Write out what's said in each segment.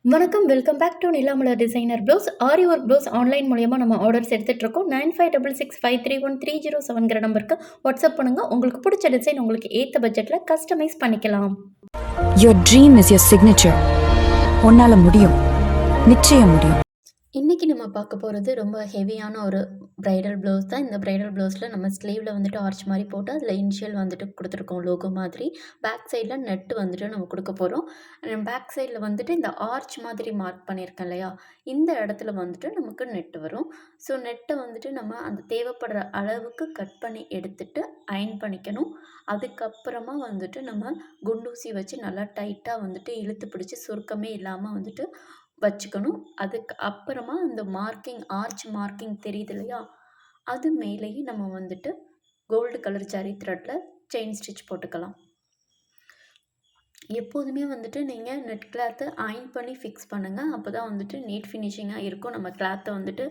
வணக்கம். Welcome back to Nilamalar designer blouse. Aari work blouse online மூலியமா நம்ம ஆர்டர்ஸ் எடுத்துட்டுருக்கோம். 9566531307ங்கிற நம்பருக்கு வாட்ஸ்அப் பண்ணுங்க. உங்களுக்கு புடிச்ச டிசைன் உங்களுக்கு ஏத்த பட்ஜெட்ல கஸ்டமைஸ் பண்ணிக்கலாம். Your dream is your signature. உன்னால முடியும். நிச்சயம் முடியும். இன்றைக்கி நம்ம பார்க்க போகிறது ரொம்ப ஹெவியான ஒரு ப்ரைடல் ப்ளவுஸ் தான். இந்த ப்ரைடல் ப்ளவுஸில் நம்ம ஸ்லீவில் வந்துட்டு ஆர்ச் மாதிரி போட்டு அதில் இனிஷியல் வந்துட்டு கொடுத்துருக்கோம் லோகோ மாதிரி. பேக் சைடில் நெட்டு வந்துட்டு நம்ம கொடுக்க போகிறோம். பேக் சைடில் வந்துட்டு இந்த ஆர்ச் மாதிரி மார்க் பண்ணியிருக்கேன் இல்லையா, இந்த இடத்துல வந்துட்டு நமக்கு நெட்டு வரும். ஸோ நெட்டை வந்துட்டு நம்ம அந்த தேவைப்படுற அளவுக்கு கட் பண்ணி எடுத்துட்டு அயன் பண்ணிக்கணும். அதுக்கப்புறமா வந்துட்டு நம்ம குண்டூசி வச்சு நல்லா டைட்டாக வந்துட்டு இழுத்து பிடிச்சி சுருக்கமே இல்லாமல் வந்துட்டு வச்சுக்கணும். அதுக்கு அப்புறமா அந்த மார்க்கிங் ஆர்ச் மார்க்கிங் தெரியுது இல்லையா, அது மேலேயே நம்ம வந்துட்டு கோல்டு கலர் ஜரி த்ரெட்டில் செயின் ஸ்டிச் போட்டுக்கலாம். எப்போதுமே வந்துட்டு நீங்கள் நெட் கிளாத்தை அயன் பண்ணி ஃபிக்ஸ் பண்ணுங்கள். அப்போ தான் வந்துட்டு நீட் ஃபினிஷிங்காக இருக்கும். நம்ம கிளாத்தை வந்துட்டு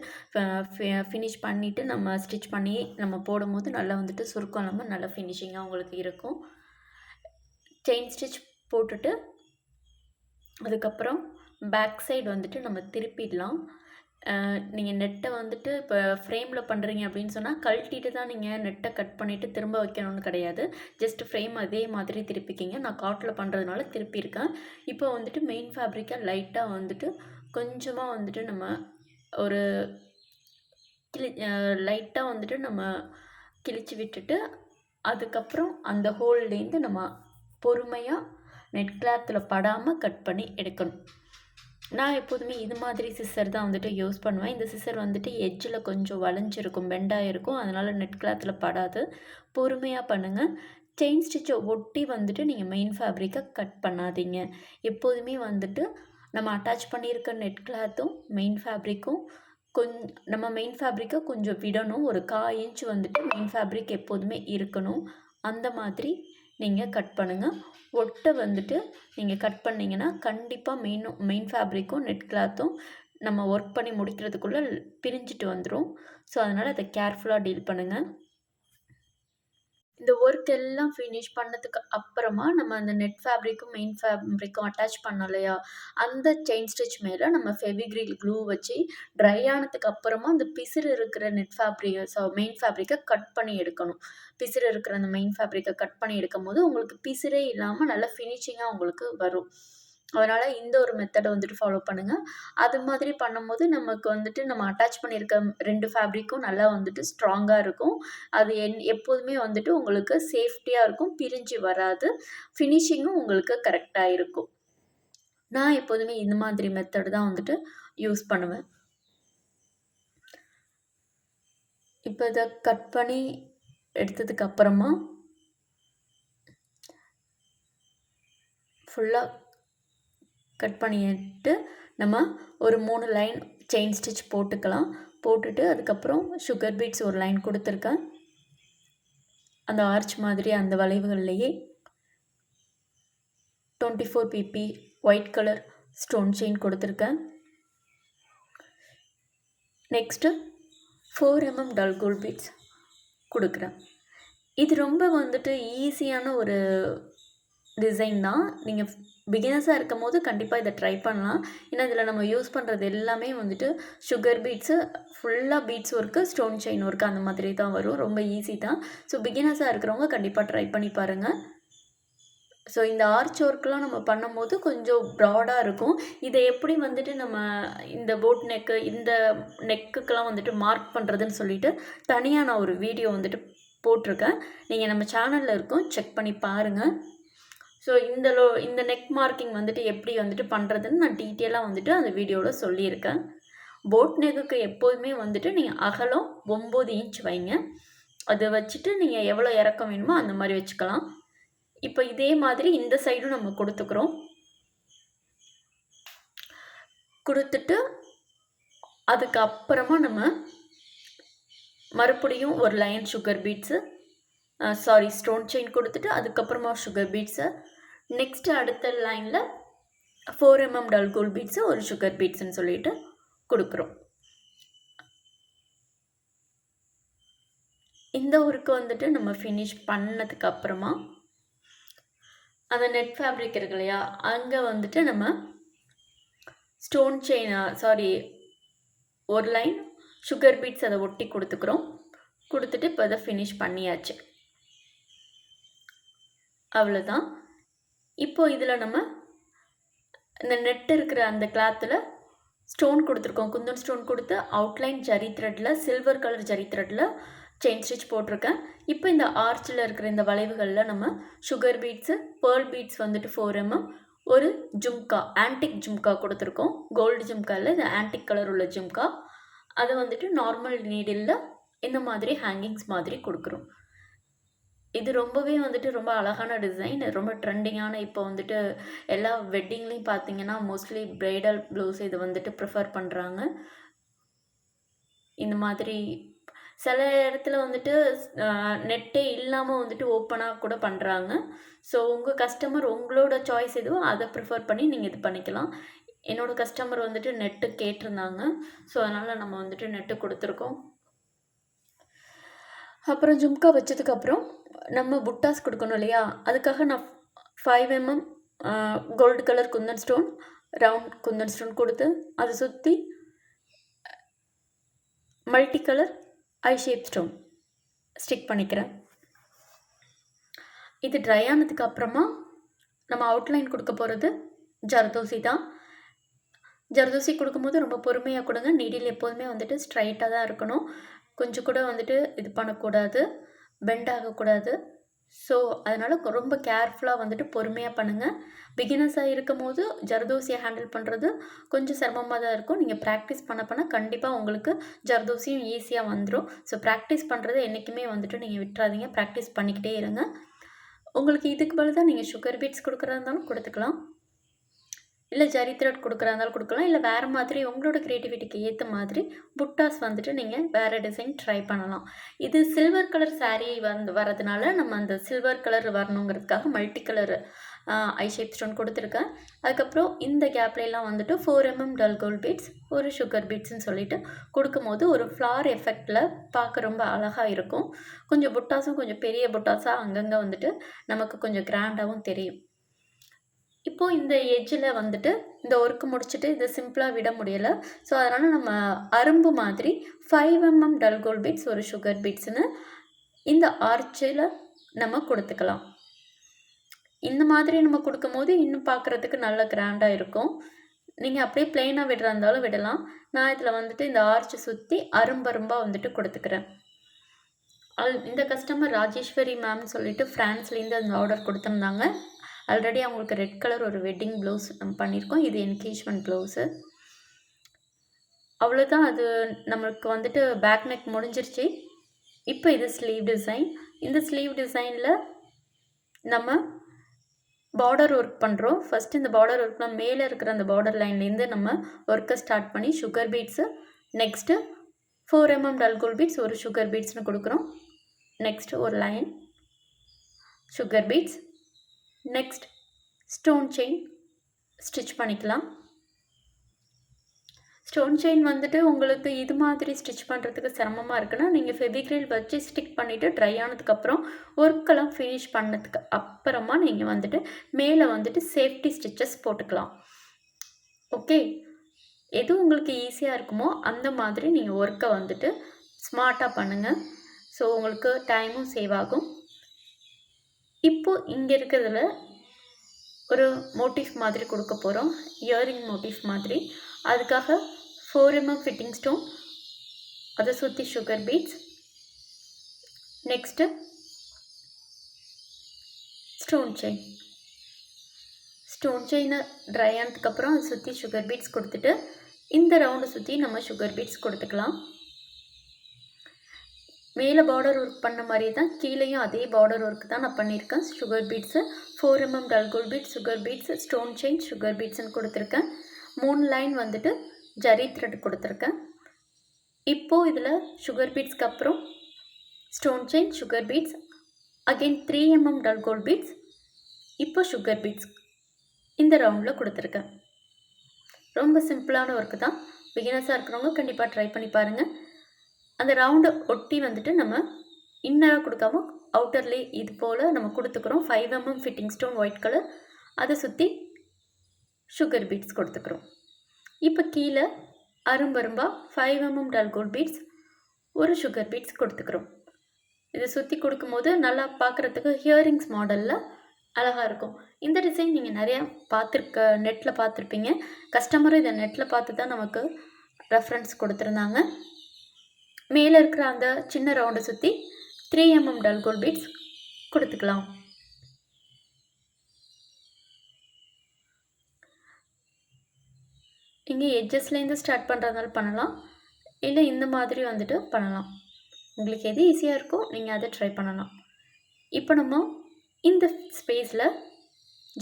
ஃபினிஷ் பண்ணிவிட்டு நம்ம ஸ்டிச் பண்ணி நம்ம போடும்போது நல்லா வந்துட்டு சுருக்கம் இல்லாமல் நல்லா ஃபினிஷிங்காக உங்களுக்கு இருக்கும். செயின் ஸ்டிச் போட்டுட்டு அதுக்கப்புறம் பேக் சைடு வந்துட்டு நம்ம திருப்பிடலாம். நீங்கள் நெட்டை வந்துட்டு இப்போ ஃப்ரேமில் பண்ணுறீங்க அப்படின்னு சொன்னால் கழட்டிட்டு தான் நீங்கள் நெட்டை கட் பண்ணிவிட்டு திரும்ப வைக்கணும்னு கிடையாது. ஜஸ்ட் ஃப்ரேம் அதே மாதிரி திருப்பிக்கிங்க. நான் காட்டில் பண்ணுறதுனால திருப்பியிருக்கேன். இப்போ வந்துட்டு மெயின் ஃபேப்ரிக்கை லைட்டாக வந்துட்டு கொஞ்சமாக வந்துட்டு நம்ம ஒரு லைட்டாக வந்துட்டு நம்ம கிழிச்சு விட்டுட்டு அதுக்கப்புறம் அந்த ஹோல்லேருந்து நம்ம பொறுமையாக நெட் கிளாத்தில் படாமல் கட் பண்ணி எடுக்கணும். நான் எப்போதுமே இது மாதிரி சிசர் தான் வந்துட்டு யூஸ் பண்ணுவேன். இந்த சிசர் வந்துட்டு எட்ஜில் கொஞ்சம் வளைஞ்சிருக்கும், பெண்டாக இருக்கும். அதனால் நெட் கிளாத்தில் படாது. பொறுமையாக பண்ணுங்கள். செயின் ஸ்டிச்சை ஒட்டி வந்துட்டு நீங்கள் மெயின் ஃபேப்ரிக்கை கட் பண்ணாதீங்க. எப்போதுமே வந்துட்டு நம்ம அட்டாச் பண்ணியிருக்க நெட் கிளாத்தும் மெயின் ஃபேப்ரிக்கும் நம்ம மெயின் ஃபேப்ரிக்கை கொஞ்சம் விடணும். ஒரு 1/4 இன்ச் வந்துட்டு மெயின் ஃபேப்ரிக் எப்போதுமே இருக்கணும். அந்த மாதிரி நீங்கள் கட் பண்ணுங்கள். ஒட்டை வந்துட்டு நீங்கள் கட் பண்ணிங்கன்னா கண்டிப்பாக மெயின் ஃபேப்ரிக்கும் நெட் கிளாத்தும் நம்ம ஒர்க் பண்ணி முடிக்கிறதுக்குள்ளே பிரிஞ்சுட்டு வந்துடும். ஸோ அதனால் அதை கேர்ஃபுல்லாக டீல் பண்ணுங்கள். இந்த ஒர்க் எல்லாம் ஃபினிஷ் பண்ணதுக்கு அப்புறமா நம்ம அந்த நெட் ஃபேப்ரிக்கும் மெயின் ஃபேப்ரிக்கும் அட்டாச் பண்ணோம் இல்லையா, அந்த செயின் ஸ்டிச் மேலே நம்ம ஃபெவிக்ரில் க்ளூ வச்சு ட்ரை ஆனதுக்கு அப்புறமா அந்த பிசிறு இருக்கிற மெயின் ஃபேப்ரிக்கை கட் பண்ணி எடுக்கணும். பிசிறு இருக்கிற அந்த மெயின் ஃபேப்ரிக்கை கட் பண்ணி எடுக்கும்போது உங்களுக்கு பிசிறே இல்லாமல் நல்லா ஃபினிஷிங்காக உங்களுக்கு வரும். அதனால் இந்த ஒரு மெத்தடை வந்துட்டு ஃபாலோ பண்ணுங்கள். அது மாதிரி பண்ணும்போது நமக்கு வந்துட்டு நம்ம அட்டாச் பண்ணியிருக்க 2 ஃபேப்ரிக்கும் நல்லா வந்துட்டு ஸ்ட்ராங்காக இருக்கும். அது எப்போதுமே வந்துட்டு உங்களுக்கு சேஃப்டியாக இருக்கும், பிரிஞ்சு வராது. ஃபினிஷிங்கும் உங்களுக்கு கரெக்டாக இருக்கும். நான் எப்போதுமே இந்த மாதிரி மெத்தட் தான் வந்துட்டு யூஸ் பண்ணுவேன். இப்போ இதை கட் பண்ணி எடுத்ததுக்கு அப்புறமா ஃபுல்லாக கட் பண்ணிட்டு நம்ம ஒரு 3 லைன் செயின் ஸ்டிச் போட்டுக்கலாம். போட்டுட்டு அதுக்கப்புறம் சுகர் பீட்ஸ் ஒரு லைன் கொடுத்துருக்கேன். அந்த ஆர்ச் மாதிரி அந்த வளைவுகள்லேயே 24 pp white colour stone chain கொடுத்துருக்கேன். Next 4 mm dull gold beads கொடுக்குறேன். இது ரொம்ப வந்துட்டு ஈஸியான ஒரு டிசைன் தான். நீங்கள் பிகினர்ஸாக இருக்கும் போது கண்டிப்பாக இதை ட்ரை பண்ணலாம். ஏன்னா இதில் நம்ம யூஸ் பண்ணுறது எல்லாமே வந்துட்டு சுகர் பீட்ஸு, ஃபுல்லாக beads work, stone chain work அந்த மாதிரி தான் வரும். ரொம்ப ஈஸி தான். ஸோ பிகினர்ஸாக இருக்கிறவங்க கண்டிப்பாக ட்ரை பண்ணி பாருங்கள். ஸோ இந்த ஆர்ச் ஒர்க்லாம் நம்ம பண்ணும்போது கொஞ்சம் ப்ராடாக இருக்கும். இதை எப்படி வந்துட்டு நம்ம இந்த போட் நெக்கு, இந்த நெக்குக்கெலாம் வந்துட்டு மார்க் பண்ணுறதுன்னு சொல்லிட்டு தனியாக நான் ஒரு வீடியோ வந்துட்டு போட்டிருக்கேன். நீங்கள் நம்ம சேனலில் இருக்கோம், செக் பண்ணி பாருங்கள். ஸோ இந்த நெக் மார்க்கிங் வந்துட்டு எப்படி வந்துட்டு பண்ணுறதுன்னு நான் டீட்டெயிலாக வந்துட்டு அந்த வீடியோவில் சொல்லியிருக்கேன். போட் நெக்குக்கு எப்போதுமே வந்துட்டு நீங்கள் அகலம் 9 இன்ச் வைங்க. அதை வச்சுட்டு நீங்கள் எவ்வளோ இறக்கம் வேணுமோ அந்த மாதிரி வச்சுக்கலாம். இப்போ இதே மாதிரி இந்த சைடும் நம்ம கொடுத்துக்கிறோம். கொடுத்துட்டு அதுக்கப்புறமா நம்ம மறுபடியும் ஒரு line sugar beads stone chain கொடுத்துட்டு அதுக்கப்புறமா சுகர் பீட்ஸு, நெக்ஸ்ட்டு அடுத்த லைனில் 4 mm டல் கோல்ட் பீட்ஸு, ஒரு சுகர் பீட்ஸ்ன்னு சொல்லிட்டு கொடுக்குறோம். இந்த ஒர்க்கு வந்துட்டு நம்ம ஃபினிஷ் பண்ணதுக்கு அப்புறமா அந்த நெட் ஃபேப்ரிக் இருக்கு இல்லையா, அங்கே வந்துட்டு நம்ம ஸ்டோன் செயின் ஒரு லைன் சுகர் பீட்ஸ் அதை ஒட்டி கொடுத்துக்கிறோம். கொடுத்துட்டு இப்போ அதை ஃபினிஷ் பண்ணியாச்சு. அவ்வளோதான். இப்போது இதில் நம்ம இந்த நெட் இருக்கிற அந்த கிளாத்தில் ஸ்டோன் கொடுத்துருக்கோம். குந்தன் ஸ்டோன் கொடுத்து அவுட்லைன் ஜரி த்ரெட்டில் சில்வர் கலர் ஜரி த்ரெட்டில் செயின் ஸ்டிச் போட்டிருக்கேன். இப்போ இந்த ஆர்ச்சில் இருக்கிற இந்த வளைவுகளில் நம்ம சுகர் பீட்ஸு, பேர்ல் பீட்ஸ் வந்துட்டு 4 mm, ஒரு ஜும்கா, ஆன்டிக் ஜும்கா கொடுத்துருக்கோம். கோல்டு ஜும்கா இல்லை, இது ஆன்டிக் கலர் உள்ள ஜும்கா. அதை வந்துட்டு நார்மல் நீடில் இந்த மாதிரி ஹேங்கிங்ஸ் மாதிரி கொடுக்குறோம். இது ரொம்பவே வந்துட்டு ரொம்ப அழகான டிசைன், ரொம்ப ட்ரெண்டிங்கான. இப்போ வந்துட்டு எல்லா வெட்டிங்லேயும் பார்த்தீங்கன்னா மோஸ்ட்லி ப்ரைடல் ப்ளவுஸ் இது வந்துட்டு ப்ரிஃபர் பண்ணுறாங்க. இந்த மாதிரி சில இடத்துல வந்துட்டு நெட்டே இல்லாமல் வந்துட்டு ஓப்பனாக கூட பண்ணுறாங்க. ஸோ உங்கள் கஸ்டமர் உங்களோட சாய்ஸ் எதுவோ அதை ப்ரிஃபர் பண்ணி நீங்கள் இது பண்ணிக்கலாம். என்னோடய கஸ்டமர் வந்துட்டு நெட்டு கேட்டிருந்தாங்க. ஸோ அதனால் நம்ம வந்துட்டு நெட்டு கொடுத்துருக்கோம். அப்புறம் ஜும்கா வச்சதுக்கப்புறம் நம்ம புட்டாஸ் கொடுக்கணும் இல்லையா, அதுக்காக நான் 5 mm gold colour kundan stone, round kundan stone கொடுத்து அதை சுற்றி multi colour eye shape stone stick பண்ணிக்கிறேன். இது ட்ரை ஆனதுக்கு அப்புறமா நம்ம அவுட்லைன் கொடுக்க போகிறது ஜர்தோசி தான். ஜர்தோசி கொடுக்கும்போது ரொம்ப பொறுமையாக கொடுங்க. நீடில் எப்போதுமே வந்துட்டு ஸ்ட்ரைட்டாக தான் இருக்கணும். கொஞ்சம் கூட வந்துட்டு இது பண்ணக்கூடாது, பெண்ட் ஆகக்கூடாது. ஸோ அதனால் ரொம்ப கேர்ஃபுல்லாக வந்துட்டு பொறுமையாக பண்ணுங்கள். பிகினர்ஸாக இருக்கும் போது ஜர்தோசியை ஹேண்டில் பண்ணுறது கொஞ்சம் சிரமமாக தான் இருக்கும். நீங்கள் ப்ராக்டிஸ் பண்ண கண்டிப்பாக உங்களுக்கு ஜர்தோசியும் ஈஸியாக வந்துடும். ஸோ ப்ராக்டிஸ் பண்ணுறது என்றைக்குமே வந்துட்டு நீங்கள் விட்டுறாதீங்க, ப்ராக்டிஸ் பண்ணிக்கிட்டே இருங்க. உங்களுக்கு இதுக்கு பதில் தான் நீங்கள் சுகர் பீட்ஸ் கொடுக்குறதா இருந்தாலும் கொடுத்துக்கலாம், இல்லை ஜரி த்ரெட் கொடுக்குறதா இருந்தாலும் கொடுக்கலாம், இல்லை வேறு மாதிரி உங்களோட க்ரியேட்டிவிட்டிக்கு ஏற்ற மாதிரி புட்டாஸ் வந்துட்டு நீங்கள் வேறு டிசைன் ட்ரை பண்ணலாம். இது சில்வர் கலர் சாரீ வரதுனால நம்ம அந்த silver colour வரணுங்கிறதுக்காக multi colour eye shape stone கொடுத்துருக்கேன். அதுக்கப்புறம் இந்த கேப்லாம் வந்துட்டு 4 mm டல் கோல்ட் பீட்ஸ், ஒரு சுகர் பீட்ஸ்ன்னு சொல்லிட்டு கொடுக்கும்போது ஒரு ஃப்ளார் எஃபெக்டில் பார்க்க ரொம்ப அழகாக இருக்கும். கொஞ்சம் புட்டாஸும் கொஞ்சம் பெரிய புட்டாஸாக அங்கங்கே வந்துட்டு நமக்கு கொஞ்சம் கிராண்டாகவும் தெரியும். இப்போது இந்த எட்ஜில் வந்துட்டு இந்த ஒர்க்கு முடிச்சுட்டு இதை சிம்பிளாக விட முடியலை. ஸோ அதனால் நம்ம அரும்பு மாதிரி 5 mm டல் கோல்ட் பீட்ஸ், ஒரு சுகர் பீட்ஸ்னு இந்த ஆர்ச்சில் நம்ம கொடுத்துக்கலாம். இந்த மாதிரி நம்ம கொடுக்கும்போது இன்னும் பார்க்குறதுக்கு நல்ல கிராண்டாக இருக்கும். நீங்கள் அப்படியே பிளெயினாக விடுறா இருந்தாலும் விடலாம். நான் இதில் வந்துட்டு இந்த ஆர்ச்சை சுற்றி அரும்பரும்பாக வந்துட்டு கொடுத்துக்கிறேன். இந்த கஸ்டமர் ராஜேஸ்வரி மேம்னு சொல்லிட்டு ஃப்ரான்ஸ்லேருந்து அந்த ஆர்டர் கொடுத்துருந்தாங்க. ஆல்ரெடி அவங்களுக்கு ரெட் கலர் ஒரு வெட்டிங் ப்ளவுஸ் நம்ம பண்ணியிருக்கோம். இது என்கேஜ்மெண்ட் ப்ளவுஸு. அவ்வளோதான். அது நம்மளுக்கு வந்துட்டு பேக் நெக் முடிஞ்சிருச்சு. இப்போ இது ஸ்லீவ் டிசைன். இந்த ஸ்லீவ் டிசைனில் நம்ம பார்டர் ஒர்க் பண்ணுறோம். ஃபஸ்ட்டு இந்த பார்டர் ஒர்க்லாம் மேலே இருக்கிற அந்த பார்டர் லைன்லேருந்து நம்ம ஒர்க்கை ஸ்டார்ட் பண்ணி sugar beads, next 4 mm dull gold beads, ஒரு சுகர் பீட்ஸ்னு கொடுக்குறோம். நெக்ஸ்ட்டு ஒரு line sugar beads, next stone chain stitch பண்ணிக்கலாம். ஸ்டோன் செயின் வந்துட்டு உங்களுக்கு இது மாதிரி ஸ்டிச் பண்ணுறதுக்கு சிரமமாக இருக்குன்னா நீங்கள் ஃபெவிக்ரில் வச்சு ஸ்டிக் பண்ணிவிட்டு ட்ரை ஆனதுக்கப்புறம் ஒர்க்கெல்லாம் ஃபினிஷ் பண்ணதுக்கு அப்புறமா நீங்கள் வந்துட்டு மேலே வந்துட்டு சேஃப்டி ஸ்டிச்சஸ் போட்டுக்கலாம். ஓகே, எது உங்களுக்கு ஈஸியாக இருக்குமோ அந்த மாதிரி நீங்கள் ஒர்க்கை வந்துட்டு ஸ்மார்ட்டாக பண்ணுங்கள். ஸோ உங்களுக்கு டைமும் சேவ் ஆகும். இப்போது இங்கே இருக்கிறதுல ஒரு மோட்டிஃப் மாதிரி கொடுக்க போகிறோம், இயரிங் மோட்டிஃப் மாதிரி. அதுக்காக 4 mm ஃபிட்டிங் ஸ்டோன், அதை சுற்றி sugar beads, next stone chain. Stone செயினை ட்ரை ஆனதுக்கப்புறம் அதை சுற்றி சுகர் பீட்ஸ் கொடுத்துட்டு இந்த ரவுண்டை சுற்றி நம்ம சுகர் பீட்ஸ் கொடுத்துக்கலாம். மேலே பார்டர் ஒர்க் பண்ண மாதிரி தான் கீழேயும் அதே பார்டர் ஒர்க் தான் நான் பண்ணியிருக்கேன். Sugar beads, 4 mm dull gold beads, sugar beads, stone chain, sugar பீட்ஸ்ன்னு கொடுத்துருக்கேன். 3 லைன் வந்துட்டு ஜரி த்ரெட் கொடுத்துருக்கேன். இப்போது இதில் சுகர் பீட்ஸ்க்கு அப்புறம் stone chain, sugar beads, again 3 mm dull gold beads, இப்போ சுகர் பீட்ஸ் இந்த ரவுண்டில் கொடுத்துருக்கேன். ரொம்ப சிம்பிளான ஒர்க்கு தான். பிகினர்ஸாக இருக்கிறவங்க கண்டிப்பாக ட்ரை பண்ணி பாருங்கள். அந்த ரவுண்டை ஒட்டி வந்துட்டு நம்ம இன்னராக கொடுக்காம அவுட்டர்லேயே இது போல் நம்ம கொடுத்துக்கிறோம். 5 mm fitting stone white colour, அதை சுற்றி சுகர் பீட்ஸ் கொடுத்துக்கிறோம். இப்போ கீழே அரும்பரும்பாக 5 mm டல் கோல்ட் பீட்ஸ், ஒரு சுகர் பீட்ஸ் கொடுத்துக்கிறோம். இதை சுற்றி கொடுக்கும்போது நல்லா பார்க்குறதுக்கு ஹியரிங்ஸ் மாடலில் அழகாக இருக்கும். இந்த டிசைன் நீங்கள் நிறையா நெட்டில் பார்த்துருப்பீங்க. கஸ்டமரும் இதை நெட்டில் பார்த்து தான் நமக்கு ரெஃபரன்ஸ் கொடுத்துருந்தாங்க. மேலே இருக்கிற அந்த சின்ன ரவுண்டை சுற்றி 3 mm டல் கோல்ட் பீட்ஸ் கொடுத்துக்கலாம். நீங்கள் எட்ஜஸ்லேருந்து ஸ்டார்ட் பண்ணுறதுனால பண்ணலாம், இல்லை இந்த மாதிரி வந்துட்டு பண்ணலாம். உங்களுக்கு எது ஈஸியாக இருக்கோ நீங்கள் அதை ட்ரை பண்ணலாம். இப்போ நம்ம இந்த ஸ்பேஸில்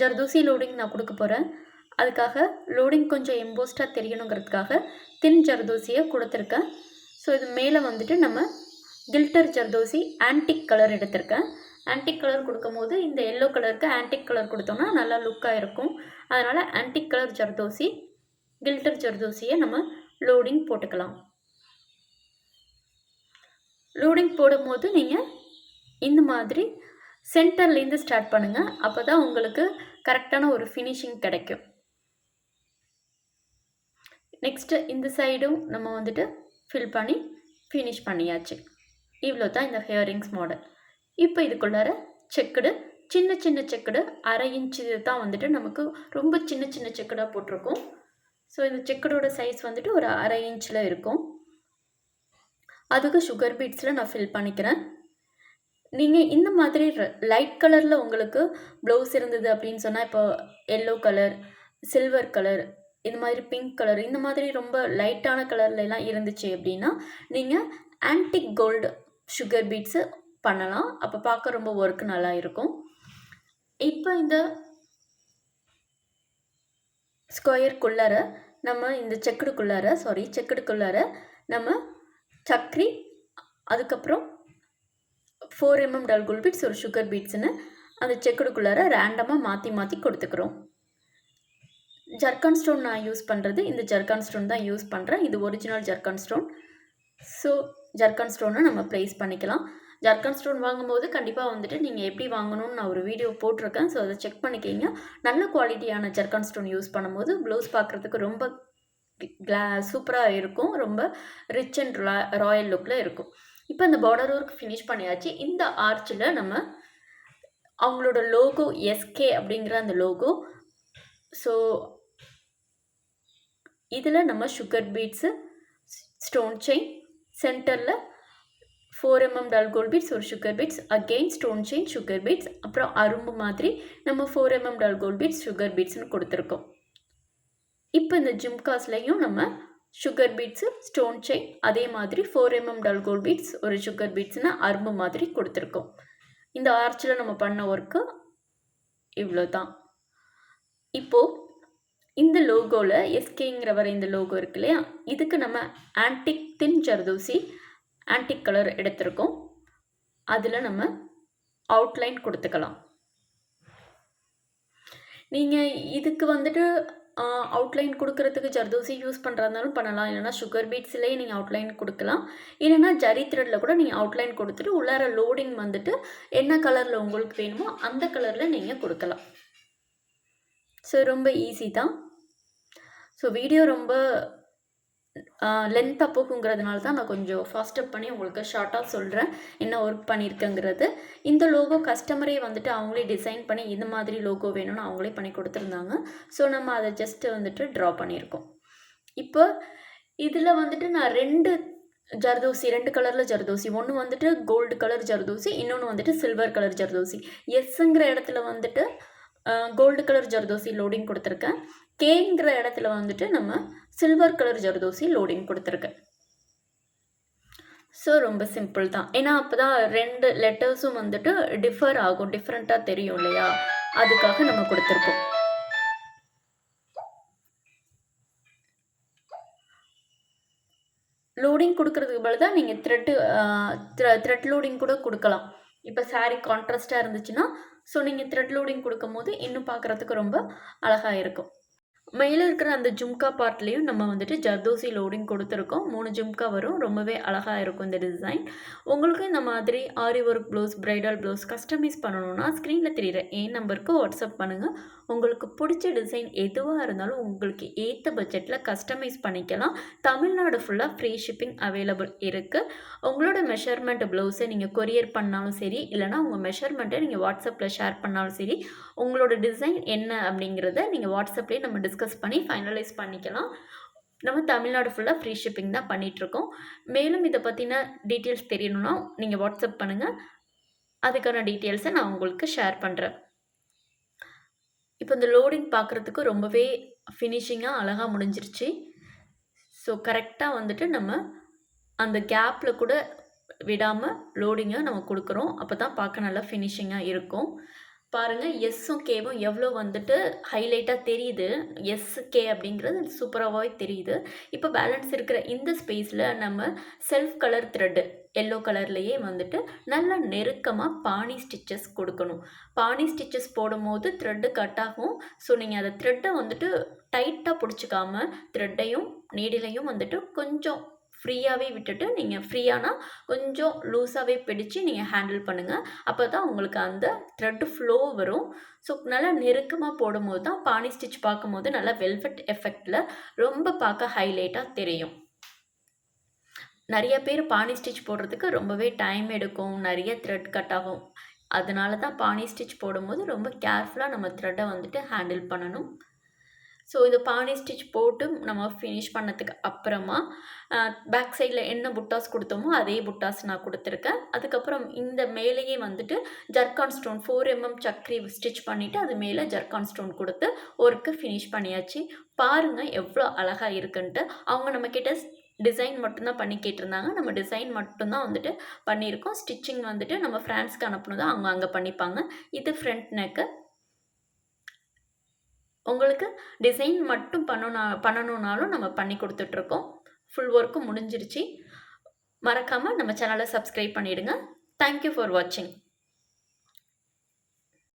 ஜர்தோசி லோடிங் நான் கொடுக்க போகிறேன். அதுக்காக லோடிங் கொஞ்சம் எம்போஸ்டாக தெரியணுங்கிறதுக்காக தின் ஜர்தோசியை கொடுத்துருக்கேன். ஸோ இது மேலே வந்துட்டு நம்ம கில்டர் ஜர்தோசி ஆன்டிக் கலர் எடுத்திருக்கேன். ஆன்டிக் கலர் கொடுக்கும் போது இந்த எல்லோ கலருக்கு ஆன்டிக் கலர் கொடுத்தோன்னா நல்லா லுக்காக இருக்கும். அதனால் ஆன்டிக் கலர் ஜர்தோசி, கில்டர் ஜர்தோசியை நம்ம லோடிங் போட்டுக்கலாம். லோடிங் போடும்போது நீங்கள் இந்த மாதிரி சென்டர்லேருந்து ஸ்டார்ட் பண்ணுங்கள். அப்போ தான் உங்களுக்கு கரெக்டான ஒரு ஃபினிஷிங் கிடைக்கும். நெக்ஸ்ட்டு இந்த சைடும் நம்ம வந்துட்டு ஃபில் பண்ணி ஃபினிஷ் பண்ணியாச்சு. இவ்வளோ தான் இந்த ஹியரிங்ஸ் மாடல். இப்போ இதுக்குள்ளார செக்குடு, சின்ன சின்ன செக்குடு 1/2 இன்ச்சு தான் வந்துட்டு நமக்கு ரொம்ப சின்ன சின்ன செக்குடாக போட்டிருக்கோம். ஸோ இந்த செக்கடோட சைஸ் வந்துட்டு ஒரு 1/2 இன்ச்சில் இருக்கும். அதுக்கு சுகர் பீட்ஸில் நான் ஃபில் பண்ணிக்கிறேன். நீங்கள் இந்த மாதிரி லைட் கலரில் உங்களுக்கு ப்ளவுஸ் இருந்தது அப்படின்னு சொன்னால், இப்போ எல்லோ கலர், சில்வர் கலர், இந்த மாதிரி பிங்க் கலர், இந்த மாதிரி ரொம்ப லைட்டான கலர்லாம் இருந்துச்சு அப்படின்னா நீங்கள் ஆன்டிக் கோல்டு சுகர் பீட்ஸு பண்ணலாம். அப்போ பார்க்க ரொம்ப ஒர்க் நல்லா இருக்கும். இப்போ இந்த ஸ்கொயருக்குள்ளார நம்ம இந்த செக்குடுக்குள்ளார நம்ம சக்ரி, அதுக்கப்புறம் 4 mm டல் கோல்ட் பீட்ஸ், ஒரு சுகர் பீட்ஸ்னு அந்த செக்குடுக்குள்ளார ரேண்டமாக மாற்றி கொடுத்துக்கிறோம். ஜர்கான் ஸ்டோன் நான் யூஸ் பண்ணுறது இந்த ஜர்கான் ஸ்டோன் தான் யூஸ் பண்ணுறேன். இது original zircon stone. So zircon ஸ்டோனை நம்ம ப்ளேஸ் பண்ணிக்கலாம். ஜர்கான் ஸ்டோன் வாங்கும்போது கண்டிப்பாக வந்துட்டு நீங்கள் எப்படி வாங்கணும்னு நான் ஒரு வீடியோ போட்டிருக்கேன். ஸோ அதை செக் பண்ணிக்கிங்க. நல்ல குவாலிட்டியான ஜர்கான் ஸ்டோன் யூஸ் பண்ணும்போது ப்ளவுஸ் பார்க்குறதுக்கு ரொம்ப சூப்பராக இருக்கும். ரொம்ப ரிச் அண்ட் ராயல் லுக்கில் இருக்கும். இப்போ இந்த பார்டர் ஒர்க் ஃபினிஷ் பண்ணியாச்சு. இந்த ஆர்ச்சில் நம்ம அவங்களோட லோகோ எஸ்கே அப்படிங்கிற அந்த லோகோ. ஸோ இதில் நம்ம சுகர் பீட்ஸு, ஸ்டோன் செயின், சென்டரில் 4 mm டல் கோல்ட் பீட்ஸ், ஒரு sugar beads, again stone chain, sugar beads, அப்புறம் அரும்பு மாதிரி நம்ம 4 mm dull gold beads, sugar பீட்ஸ்னு கொடுத்துருக்கோம். இப்போ இந்த ஜிம்காஸ்லையும் நம்ம சுகர் பீட்ஸு, ஸ்டோன் செயின், அதே மாதிரி 4 mm டல் கோல்ட் பீட்ஸ், ஒரு சுகர் பீட்ஸ்னு அரும்பு மாதிரி கொடுத்துருக்கோம். இந்த ஆர்ச்சில் நம்ம பண்ண ஒர்க்கு இவ்வளோ தான். இப்போது இந்த லோகோவில் எஸ்கேங்கிற வர இந்த லோகோ இருக்கு இல்லையா, இதுக்கு நம்ம ஆன்டிக் தின் ஜர்தோசி ஆன்டிக் கலர் எடுத்திருக்கோம். அதில் நம்ம அவுட்லைன் கொடுத்துக்கலாம். நீங்கள் இதுக்கு வந்துட்டு அவுட்லைன் கொடுக்கறதுக்கு ஜர்தோசி யூஸ் பண்ணுறதுனாலும் பண்ணலாம், இல்லைனா சுகர் பீட்ஸ்லேயே நீங்கள் அவுட்லைன் கொடுக்கலாம், இல்லைனா ஜரி த்ரெட்டில் கூட நீங்கள் அவுட்லைன் கொடுத்துட்டு உள்ளார லோடிங் வந்துட்டு என்ன கலரில் உங்களுக்கு வேணுமோ அந்த கலரில் நீங்கள் கொடுக்கலாம். ஸோ ரொம்ப ஈஸி தான். ஸோ வீடியோ ரொம்ப லென்த்தாக போகுங்கிறதுனால தான் நான் கொஞ்சம் ஃபாஸ்டப் பண்ணி உங்களுக்கு ஷார்ட்டாக சொல்கிறேன் என்ன ஒர்க் பண்ணியிருக்கேங்கிறது. இந்த லோகோ கஸ்டமரே வந்துட்டு அவங்களே டிசைன் பண்ணி இந்த மாதிரி லோகோ வேணும்னு அவங்களே பண்ணி கொடுத்துருந்தாங்க. ஸோ நம்ம அதை ஜஸ்ட்டு வந்துட்டு ட்ரா பண்ணியிருக்கோம். இப்போ இதில் வந்துட்டு நான் 2 கலரில் ஜர்தோசி, ஒன்று வந்துட்டு கோல்டு கலர் ஜர்தோசி, இன்னொன்று வந்துட்டு சில்வர் கலர் ஜர்தோசி. எஸ்ங்கிற இடத்துல வந்துட்டு கோல்டு கலர் ஜர்தோசி லோடிங் கொடுத்துருக்கேன். கேங்கிற இடத்துல வந்துட்டு நம்ம சில்வர் கலர் ஜர்தோசி லோடிங் கொடுத்துருக்கேன். ஸோ ரொம்ப சிம்பிள் தான். ஏன்னா அப்போ தான் 2 லெட்டர்ஸும் வந்துட்டு டிஃபர் ஆகும், டிஃப்ரெண்ட்டாக தெரியும் இல்லையா, அதுக்காக நம்ம கொடுத்துருக்கோம். லோடிங் கொடுக்கறதுக்கு பதில் தான் நீங்கள் த்ரெட் லோடிங் கூட கொடுக்கலாம். இப்போ சாரீ கான்ட்ராஸ்டாக இருந்துச்சுன்னா ஸோ நீங்கள் த்ரெட் லோடிங் கொடுக்கும் போது இன்னும் பார்க்குறதுக்கு ரொம்ப அழகாக இருக்கும். மேல இருக்கிற அந்த ஜும்கா பார்ட்லேயும் நம்ம வந்துட்டு ஜர்தோசி லோடிங் கொடுத்துருக்கோம். 3 ஜும்கா வரும். ரொம்பவே அழகா இருக்கும் இந்த டிசைன். உங்களுக்கு இந்த மாதிரி aari work blouse, bridal blouse customise பண்ணணும்னா ஸ்க்ரீன்ல தெரியிற என் நம்பருக்கு வாட்ஸ்அப் பண்ணுங்க. உங்களுக்கு பிடிச்ச டிசைன் எதுவா இருந்தாலும் உங்களுக்கு ஏத்த பட்ஜெட்ல கஸ்டமைஸ் பண்ணிக்கலாம். தமிழ்நாடு ஃபுல்லா ஃப்ரீ ஷிப்பிங் அவைலபிள் இருக்கு. உங்களோட மெஷர்மெண்ட் ப்ளவுஸை நீங்க கொரியர் பண்ணாலும் சரி, இல்லைனா உங்க மெஷர்மெண்ட்டை நீங்க வாட்ஸ்அப்ல ஷேர் பண்ணாலும் சரி, உங்களோட டிசைன் என்ன அப்படிங்கிறத நீங்க வாட்ஸ்அப்லேயே நம்ம டிஸ்கஸ் பண்ணி ஃபைனலைஸ் பண்ணிக்கலாம். நம்ம தமிழ்நாடு ஃபுல்லா ஃப்ரீ ஷிப்பிங் தான் பண்ணிட்டுருக்கோம். மேலும் இதை பற்றின டீட்டெயில்ஸ் தெரியணும்னா நீங்கள் வாட்ஸ்அப் பண்ணுங்கள். அதுக்கான டீட்டெயில்ஸை நான் உங்களுக்கு ஷேர் பண்ணுறேன். இப்போ இந்த லோடிங் பார்க்குறதுக்கு ரொம்பவே ஃபினிஷிங்காக அழகாக முடிஞ்சிருச்சு. ஸோ கரெக்டாக வந்துட்டு நம்ம அந்த கேப்பில் கூட விடாமல் லோடிங்கை நம்ம கொடுக்குறோம். அப்போ தான் பார்க்க நல்லா ஃபினிஷிங்காக இருக்கும். பாருங்கள், எஸ்ஸும் கேவும் எவ்வளோ வந்துட்டு ஹைலைட்டாக தெரியுது. எஸ் கே அப்படிங்கிறது சூப்பராகவே தெரியுது. இப்போ பேலன்ஸ் இருக்கிற இந்த ஸ்பேஸில் நம்ம செல்ஃப் கலர் த்ரெட்டு எல்லோ கலர்லேயே வந்துட்டு நல்லா நெருக்கமாக பானி ஸ்டிச்சஸ் கொடுக்கணும். பானி ஸ்டிச்சஸ் போடும்போது த்ரெட்டு கட் ஆகும். ஸோ நீங்கள் அதை த்ரெட்டை வந்துட்டு டைட்டாக பிடிச்சிக்காம த்ரெட்டையும் நீடிலையும் வந்துட்டு கொஞ்சம் ஃப்ரீயாகவே விட்டுட்டு, நீங்கள் ஃப்ரீயானா கொஞ்சம் லூஸாகவே பிடிச்சு நீங்கள் ஹேண்டில் பண்ணுங்கள். அப்போ தான் உங்களுக்கு அந்த த்ரெட்டு ஃப்ளோ வரும். ஸோ நல்லா நெருக்கமாக போடும்போது தான் பானி ஸ்டிச் பார்க்கும்போது நல்லா வெல்வெட் எஃபெக்டில் ரொம்ப பார்க்க ஹைலைட்டாக தெரியும். நிறைய பேர் பானி ஸ்டிச் போடுறதுக்கு ரொம்பவே டைம் எடுக்கும், நிறைய த்ரெட் கட் ஆகும். அதனால தான் பானி ஸ்டிச் போடும்போது ரொம்ப கேர்ஃபுல்லாக நம்ம த்ரெட்டை வந்துட்டு ஹேண்டில் பண்ணணும். ஸோ இது பானி ஸ்டிச் போட்டு நம்ம ஃபினிஷ் பண்ணதுக்கு அப்புறமா பேக் சைடில் என்ன புட்டாஸ் கொடுத்தோமோ அதே புட்டாஸ் நான் கொடுத்துருக்கேன். அதுக்கப்புறம் இந்த மேலேயே வந்துட்டு zircon stone 4 mm Zachary stitch பண்ணிவிட்டு அது மேலே ஜர்கான் ஸ்டோன் கொடுத்து ஒர்க்கு ஃபினிஷ் பண்ணியாச்சு. பாருங்கள் எவ்வளோ அழகாக இருக்குன்ட்டு. அவங்க நம்மக்கிட்ட டிசைன் மட்டும்தான் பண்ணி கேட்டிருந்தாங்க. நம்ம டிசைன் மட்டும்தான் வந்துட்டு பண்ணியிருக்கோம். ஸ்டிச்சிங் வந்துட்டு நம்ம ஃப்ரான்ஸ்க்கு அனுப்புனதான் அவங்க அங்கே பண்ணிப்பாங்க. இது ஃப்ரண்ட் நெக்கு. உங்களுக்கு டிசைன் மட்டும் பண்ணணுன்னாலும் நம்ம பண்ணி கொடுத்துட்ருக்கோம். ஃபுல் ஒர்க்கும் முடிஞ்சிருச்சு. மறக்காமல் நம்ம சேனலை சப்ஸ்கிரைப் பண்ணிவிடுங்க. தேங்க்யூ ஃபார் வாட்சிங்.